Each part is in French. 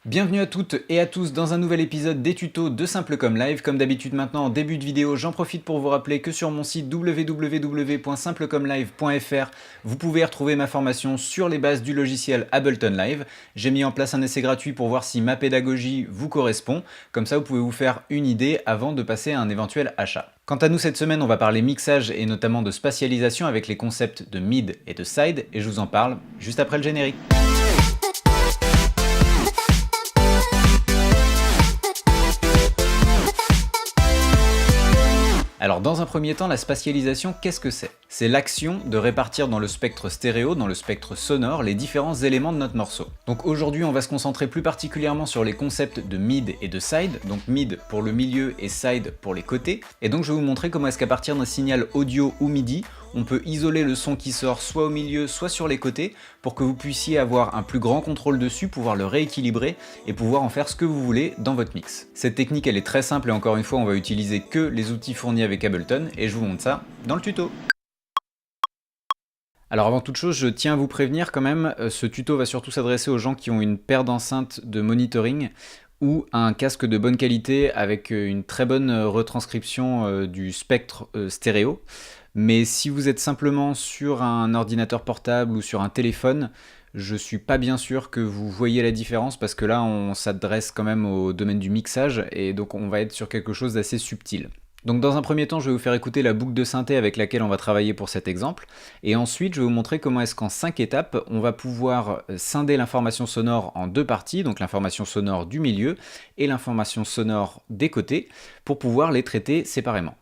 Bienvenue à toutes et à tous dans un nouvel épisode des tutos de Simplecom Live. Comme d'habitude maintenant en début de vidéo, j'en profite pour vous rappeler que sur mon site www.simplecomlive.fr, vous pouvez retrouver ma formation sur les bases du logiciel Ableton Live. J'ai mis en place un essai gratuit pour voir si ma pédagogie vous correspond. Comme ça, vous pouvez vous faire une idée avant de passer à un éventuel achat. Quant à nous, cette semaine, on va parler mixage et notamment de spatialisation avec les concepts de mid et de side, et je vous en parle juste après le générique. Alors dans un premier temps, la spatialisation, qu'est-ce que c'est? C'est l'action de répartir dans le spectre stéréo, dans le spectre sonore, les différents éléments de notre morceau. Donc aujourd'hui, on va se concentrer plus particulièrement sur les concepts de mid et de side, donc mid pour le milieu et side pour les côtés. Et donc je vais vous montrer comment est-ce qu'à partir d'un signal audio ou MIDI, on peut isoler le son qui sort soit au milieu, soit sur les côtés, pour que vous puissiez avoir un plus grand contrôle dessus, pouvoir le rééquilibrer et pouvoir en faire ce que vous voulez dans votre mix. Cette technique, elle est très simple et encore une fois, on va utiliser que les outils fournis avec Ableton et je vous montre ça dans le tuto. Alors avant toute chose, je tiens à vous prévenir quand même, ce tuto va surtout s'adresser aux gens qui ont une paire d'enceintes de monitoring ou un casque de bonne qualité avec une très bonne retranscription du spectre stéréo. Mais si vous êtes simplement sur un ordinateur portable ou sur un téléphone, je suis pas bien sûr que vous voyez la différence parce que là on s'adresse quand même au domaine du mixage et donc on va être sur quelque chose d'assez subtil. Donc dans un premier temps, je vais vous faire écouter la boucle de synthé avec laquelle on va travailler pour cet exemple. Et ensuite, je vais vous montrer comment est-ce qu'en 5 étapes, on va pouvoir scinder l'information sonore en deux parties, donc l'information sonore du milieu et l'information sonore des côtés, pour pouvoir les traiter séparément.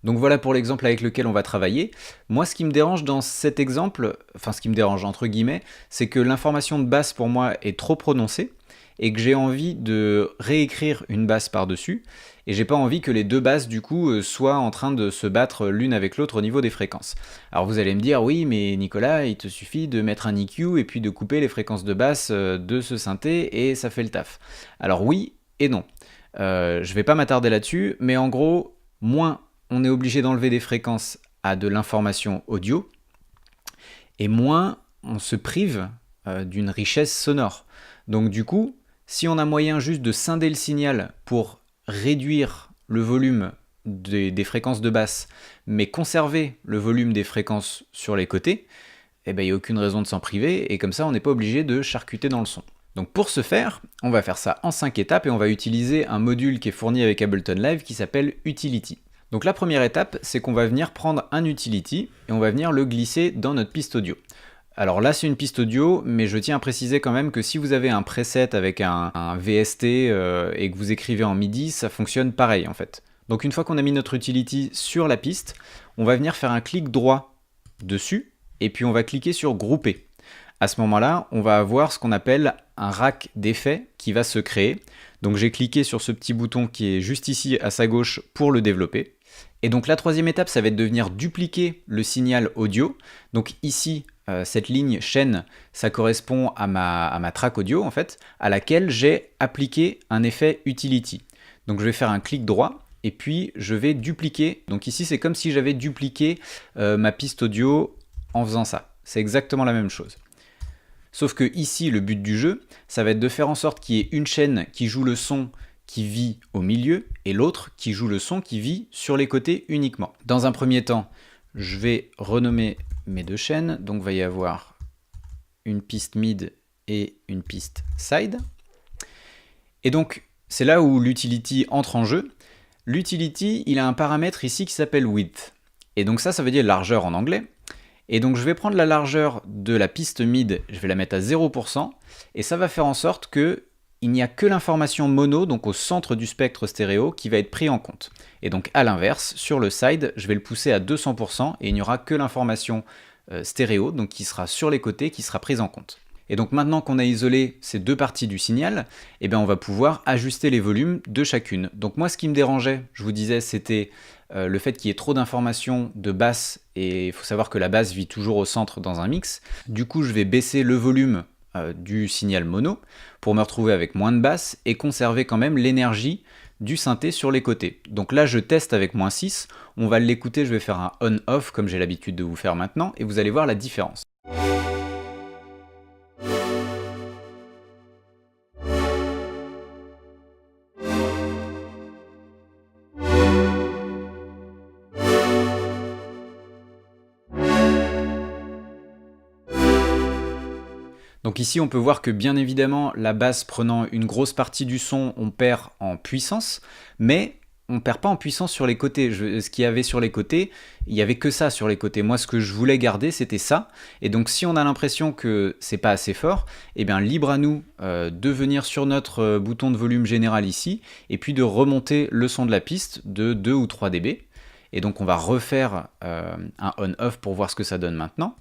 Donc voilà pour l'exemple avec lequel on va travailler. Moi, ce qui me dérange dans cet exemple, enfin ce qui me dérange entre guillemets, c'est que l'information de basse pour moi est trop prononcée et que j'ai envie de réécrire une basse par-dessus et j'ai pas envie que les deux basses du coup soient en train de se battre l'une avec l'autre au niveau des fréquences. Alors vous allez me dire oui mais Nicolas, il te suffit de mettre un EQ et puis de couper les fréquences de basse de ce synthé et ça fait le taf. Alors oui et non. Je vais pas m'attarder là-dessus, mais en gros, moins on est obligé d'enlever des fréquences à de l'information audio, et moins on se prive d'une richesse sonore. Donc du coup, si on a moyen juste de scinder le signal pour réduire le volume des fréquences de basse, mais conserver le volume des fréquences sur les côtés, eh ben, il n'y a aucune raison de s'en priver, et comme ça on n'est pas obligé de charcuter dans le son. Donc pour ce faire, on va faire ça en 5 étapes, et on va utiliser un module qui est fourni avec Ableton Live qui s'appelle Utility. Donc la première étape, c'est qu'on va venir prendre un utility et on va venir le glisser dans notre piste audio. Alors là c'est une piste audio, mais je tiens à préciser quand même que si vous avez un preset avec un VST et que vous écrivez en MIDI, ça fonctionne pareil en fait. Donc une fois qu'on a mis notre utility sur la piste, on va venir faire un clic droit dessus et puis on va cliquer sur grouper. À ce moment-là, on va avoir ce qu'on appelle un rack d'effets qui va se créer. Donc j'ai cliqué sur ce petit bouton qui est juste ici à sa gauche pour le développer. Et donc la troisième étape, ça va être de venir dupliquer le signal audio. Donc ici, cette ligne chaîne, ça correspond à ma track audio en fait, à laquelle j'ai appliqué un effet utility. Donc je vais faire un clic droit et puis je vais dupliquer. Donc ici, c'est comme si j'avais dupliqué ma piste audio en faisant ça. C'est exactement la même chose. Sauf que ici, le but du jeu, ça va être de faire en sorte qu'il y ait une chaîne qui joue le son qui vit au milieu et l'autre qui joue le son qui vit sur les côtés uniquement. Dans un premier temps, je vais renommer mes deux chaînes. Donc, il va y avoir une piste mid et une piste side. Et donc, c'est là où l'utility entre en jeu. L'utility, il a un paramètre ici qui s'appelle width. Et donc ça veut dire largeur en anglais. Et donc je vais prendre la largeur de la piste mid, je vais la mettre à 0%, et ça va faire en sorte qu'il n'y a que l'information mono, donc au centre du spectre stéréo, qui va être pris en compte. Et donc à l'inverse, sur le side, je vais le pousser à 200%, et il n'y aura que l'information stéréo, donc qui sera sur les côtés, qui sera prise en compte. Et donc maintenant qu'on a isolé ces deux parties du signal, eh bien on va pouvoir ajuster les volumes de chacune. Donc moi ce qui me dérangeait, je vous disais, c'était le fait qu'il y ait trop d'informations de basse, et il faut savoir que la basse vit toujours au centre dans un mix. Du coup je vais baisser le volume du signal mono pour me retrouver avec moins de basse et conserver quand même l'énergie du synthé sur les côtés. Donc là je teste avec -6, on va l'écouter, je vais faire un on-off comme j'ai l'habitude de vous faire maintenant et vous allez voir la différence. Donc ici on peut voir que bien évidemment la basse prenant une grosse partie du son, on perd en puissance, mais on perd pas en puissance sur les côtés. Ce qu'il y avait sur les côtés, il y avait que ça sur les côtés. Moi ce que je voulais garder c'était ça, et donc si on a l'impression que c'est pas assez fort, eh bien libre à nous de venir sur notre bouton de volume général ici, et puis de remonter le son de la piste de 2 ou 3 dB. Et donc on va refaire un on-off pour voir ce que ça donne maintenant.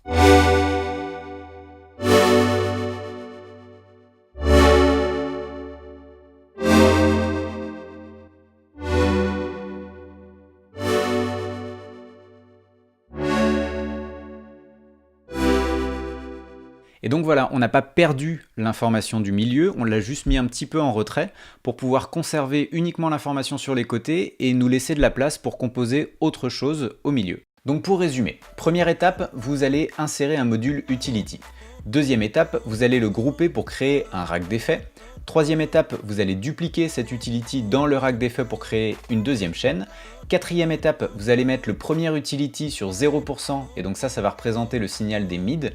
Et donc voilà, on n'a pas perdu l'information du milieu, on l'a juste mis un petit peu en retrait pour pouvoir conserver uniquement l'information sur les côtés et nous laisser de la place pour composer autre chose au milieu. Donc pour résumer, première étape, vous allez insérer un module Utility. Deuxième étape, vous allez le grouper pour créer un rack d'effets. Troisième étape, vous allez dupliquer cette utility dans le rack d'effets pour créer une deuxième chaîne. Quatrième étape, vous allez mettre le premier utility sur 0% et donc ça va représenter le signal des mids.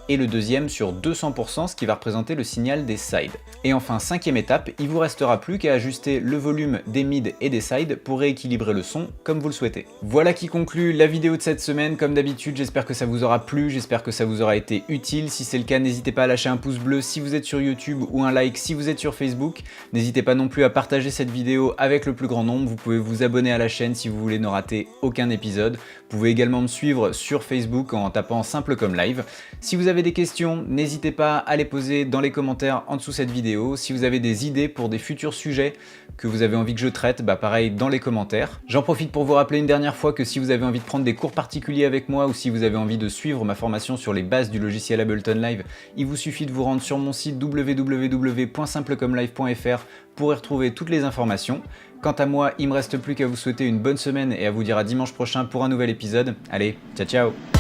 Et le deuxième sur 200%, ce qui va représenter le signal des sides. Et enfin, cinquième étape, il vous restera plus qu'à ajuster le volume des mids et des sides pour rééquilibrer le son comme vous le souhaitez. Voilà qui conclut la vidéo de cette semaine. Comme d'habitude, j'espère que ça vous aura plu, j'espère que ça vous aura été utile. Si c'est le cas, n'hésitez pas à lâcher un pouce bleu si vous êtes sur YouTube ou un like si vous êtes sur Facebook. N'hésitez pas non plus à partager cette vidéo avec le plus grand nombre. Vous pouvez vous abonner à la chaîne si vous voulez ne rater aucun épisode. Vous pouvez également me suivre sur Facebook en tapant Simple comme Live. Si vous avez des questions, n'hésitez pas à les poser dans les commentaires en dessous de cette vidéo. Si vous avez des idées pour des futurs sujets que vous avez envie que je traite, pareil dans les commentaires. J'en profite pour vous rappeler une dernière fois que si vous avez envie de prendre des cours particuliers avec moi ou si vous avez envie de suivre ma formation sur les bases du logiciel Ableton Live, il vous suffit de vous rendre sur mon site www.simplecomelive.fr pour y retrouver toutes les informations. Quant à moi, il me reste plus qu'à vous souhaiter une bonne semaine et à vous dire à dimanche prochain pour un nouvel épisode. Allez, ciao ciao!